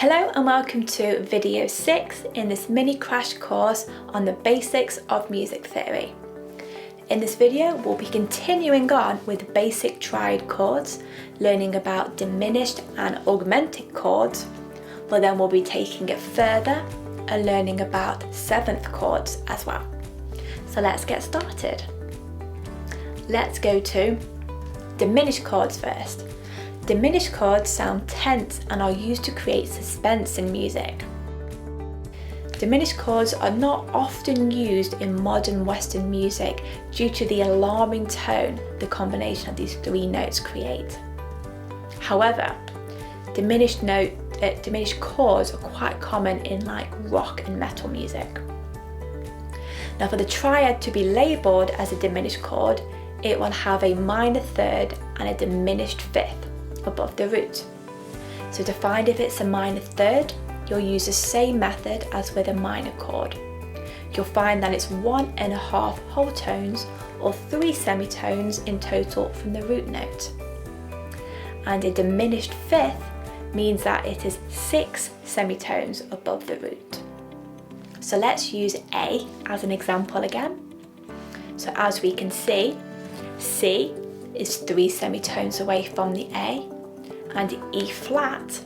Hello and welcome to video 6 in this mini crash course on the basics of music theory. In this video we'll be continuing on with basic triad chords, learning about diminished and augmented chords, but then we'll be taking it further and learning about seventh chords as well. So let's get started. Let's go to diminished chords first. Diminished chords sound tense and are used to create suspense in music. Diminished chords are not often used in modern Western music due to the alarming tone the combination of these three notes create. However, diminished chords are quite common in rock and metal music. Now for the triad to be labelled as a diminished chord, it will have a minor third and a diminished fifth above the root. So to find if it's a minor third, you'll use the same method as with a minor chord. You'll find that it's 1.5 whole tones or 3 semitones in total from the root note. And a diminished fifth means that it is 6 semitones above the root. So let's use A as an example again. So as we can see, C is 3 semitones away from the A, and E flat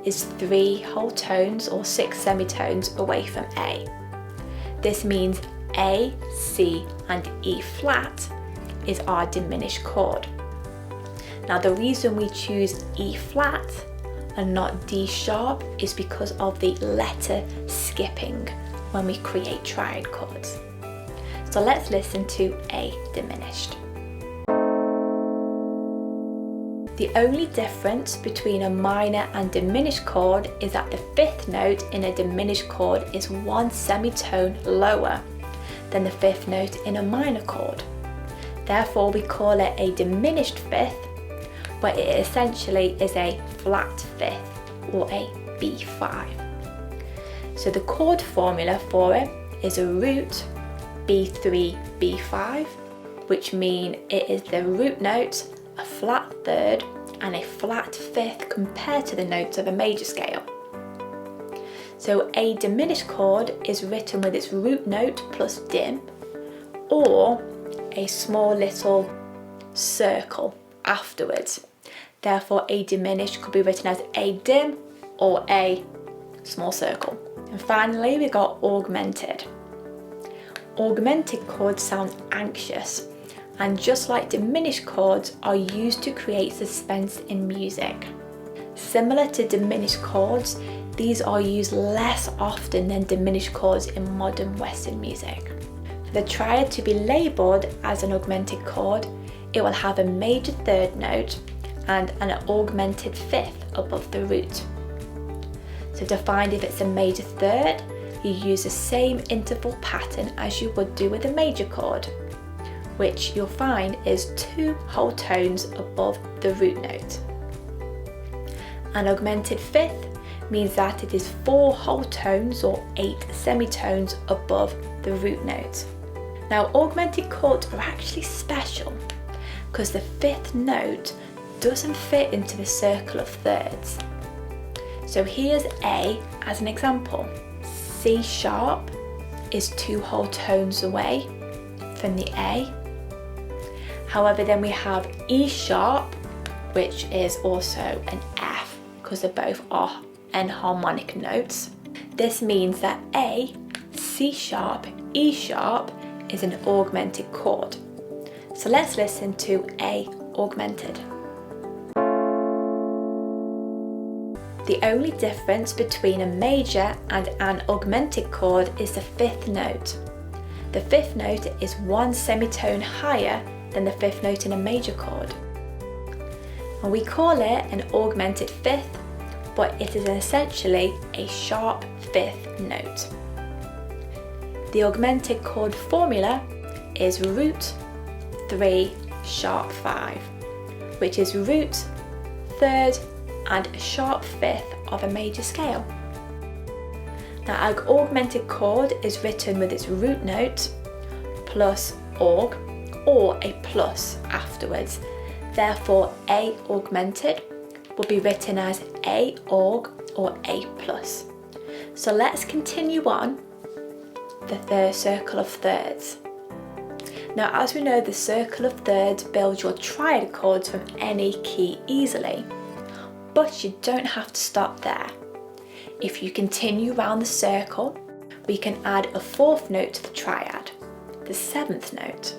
is 3 whole tones or 6 semitones away from A. This means A, C and E flat is our diminished chord. Now the reason we choose E flat and not D sharp is because of the letter skipping when we create triad chords. So let's listen to A diminished. The only difference between a minor and diminished chord is that the fifth note in a diminished chord is 1 semitone lower than the fifth note in a minor chord. Therefore, we call it a diminished fifth, but it essentially is a flat fifth or a B5. So the chord formula for it is a root B3, B5, which means it is the root note, a flat third and a flat fifth compared to the notes of a major scale. So a diminished chord is written with its root note plus dim, or a small little circle afterwards. Therefore a diminished could be written as a dim or a small circle. And finally we got augmented. Augmented chords sound anxious, and just like diminished chords are used to create suspense in music. Similar to diminished chords, these are used less often than diminished chords in modern Western music. For the triad to be labelled as an augmented chord, it will have a major third note and an augmented fifth above the root. So to find if it's a major third, you use the same interval pattern as you would do with a major chord, which you'll find is 2 whole tones above the root note. An augmented fifth means that it is 4 whole tones or 8 semitones above the root note. Now augmented chords are actually special because the fifth note doesn't fit into the circle of thirds. So here's A as an example. C sharp is 2 whole tones away from the A. However, then we have E sharp, which is also an F because they both are enharmonic notes. This means that A, C sharp, E sharp is an augmented chord. So let's listen to A augmented. The only difference between a major and an augmented chord is the fifth note. The fifth note is 1 semitone higher than the fifth note in a major chord. And we call it an augmented fifth, but it is essentially a sharp fifth note. The augmented chord formula is root 3 sharp 5, which is root, third and a sharp fifth of a major scale. Now an augmented chord is written with its root note plus aug or a plus afterwards. Therefore A augmented will be written as A aug or A plus. So let's continue on the third circle of thirds. Now, as we know, the circle of thirds builds your triad chords from any key easily, but you don't have to stop there. If you continue round the circle, we can add a fourth note to the triad, the seventh note.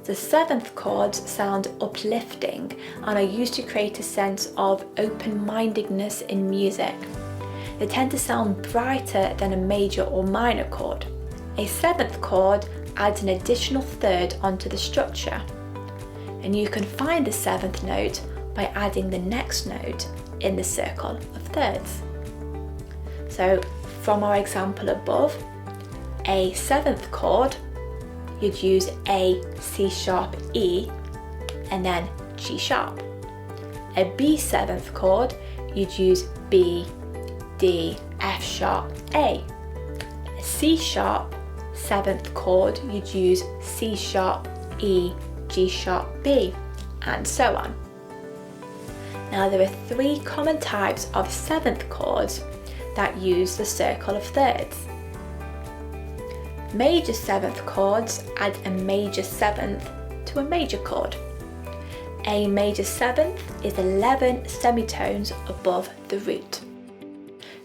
The seventh chords sound uplifting and are used to create a sense of open-mindedness in music. They tend to sound brighter than a major or minor chord. A seventh chord adds an additional third onto the structure, and you can find the seventh note by adding the next note in the circle of thirds. So from our example above, a seventh chord, you'd use A, C sharp, E, and then G sharp. A B seventh chord, you'd use B, D, F sharp, A. A C sharp seventh chord, you'd use C sharp, E, G sharp, B, and so on. Now there are three common types of seventh chords that use the circle of thirds. Major seventh chords add a major seventh to a major chord. A major seventh is 11 semitones above the root.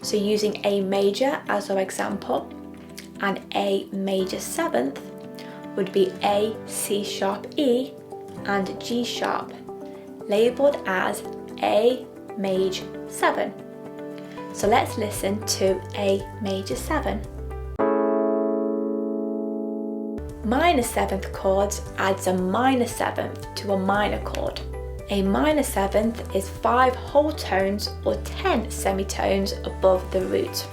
So using A major as our example, and A major seventh would be A, C sharp, E, and G sharp, labelled as A major 7. So let's listen to A major 7. Minor seventh chords adds a minor seventh to a minor chord. A minor seventh is 5 whole tones or 10 semitones above the root.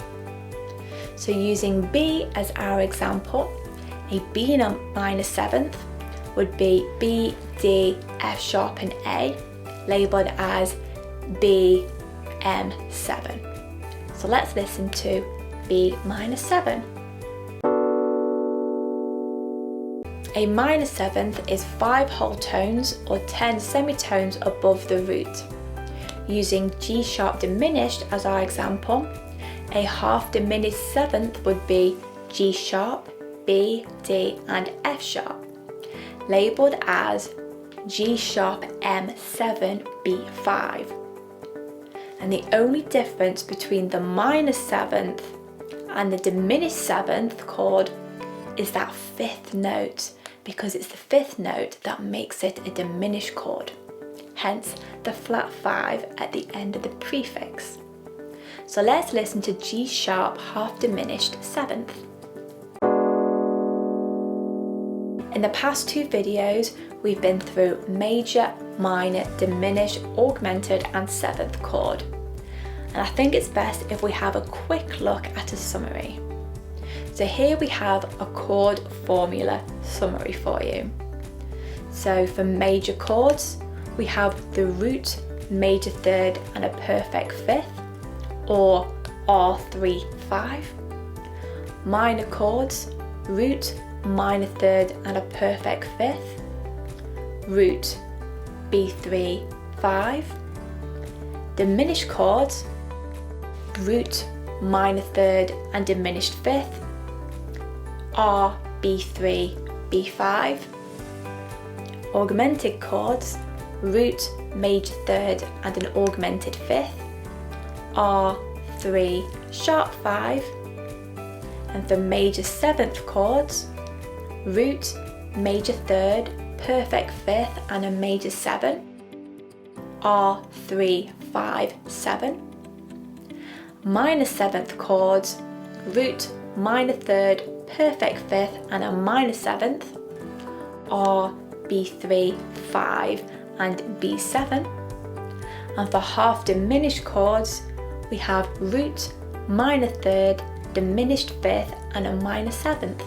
So using B as our example, a B minor seventh would be B, D, F sharp and A, labelled as B, M 7. So let's listen to B minor 7. A minor seventh is 5 whole tones or 10 semitones above the root. Using G sharp diminished as our example, a half diminished seventh would be G sharp, B, D, and F sharp, labelled as G sharp M7 B5. And the only difference between the minor seventh and the diminished seventh chord is that fifth note, because it's the fifth note that makes it a diminished chord, hence the flat 5 at the end of the prefix. So let's listen to G sharp half diminished seventh. In the past 2 videos, we've been through major, minor, diminished, augmented and seventh chord. And I think it's best if we have a quick look at a summary. So here we have a chord formula summary for you. So for major chords, we have the root, major third and a perfect fifth, or R3-5. Minor chords, root, minor third and a perfect fifth, root, B3-5. Diminished chords, root, minor third and diminished fifth, R, B3, B5. Augmented chords, root, major third and an augmented fifth, R3 sharp 5. And for major seventh chords, root, major third, perfect fifth and a major 7, R3 5 7. Minor seventh chords, root, minor third, perfect fifth and a minor seventh, R, B3 5 and B7. And for half diminished chords, we have root, minor third, diminished fifth and a minor seventh,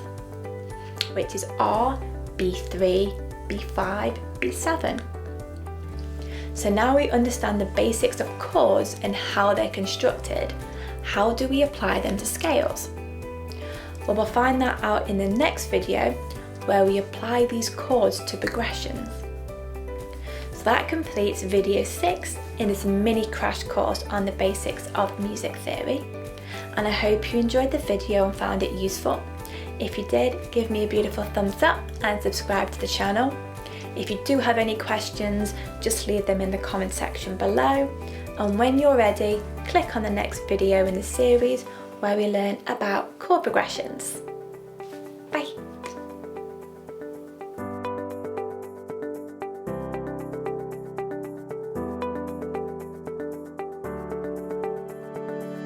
which is R, B3, B5, B7. So now we understand the basics of chords and how they're constructed. How do we apply them to scales? Well, we'll find that out in the next video, where we apply these chords to progressions. So that completes video 6 in this mini crash course on the basics of music theory. And I hope you enjoyed the video and found it useful. If you did, give me a beautiful thumbs up and subscribe to the channel. If you do have any questions, just leave them in the comment section below. And when you're ready, click on the next video in the series where we learn about chord progressions.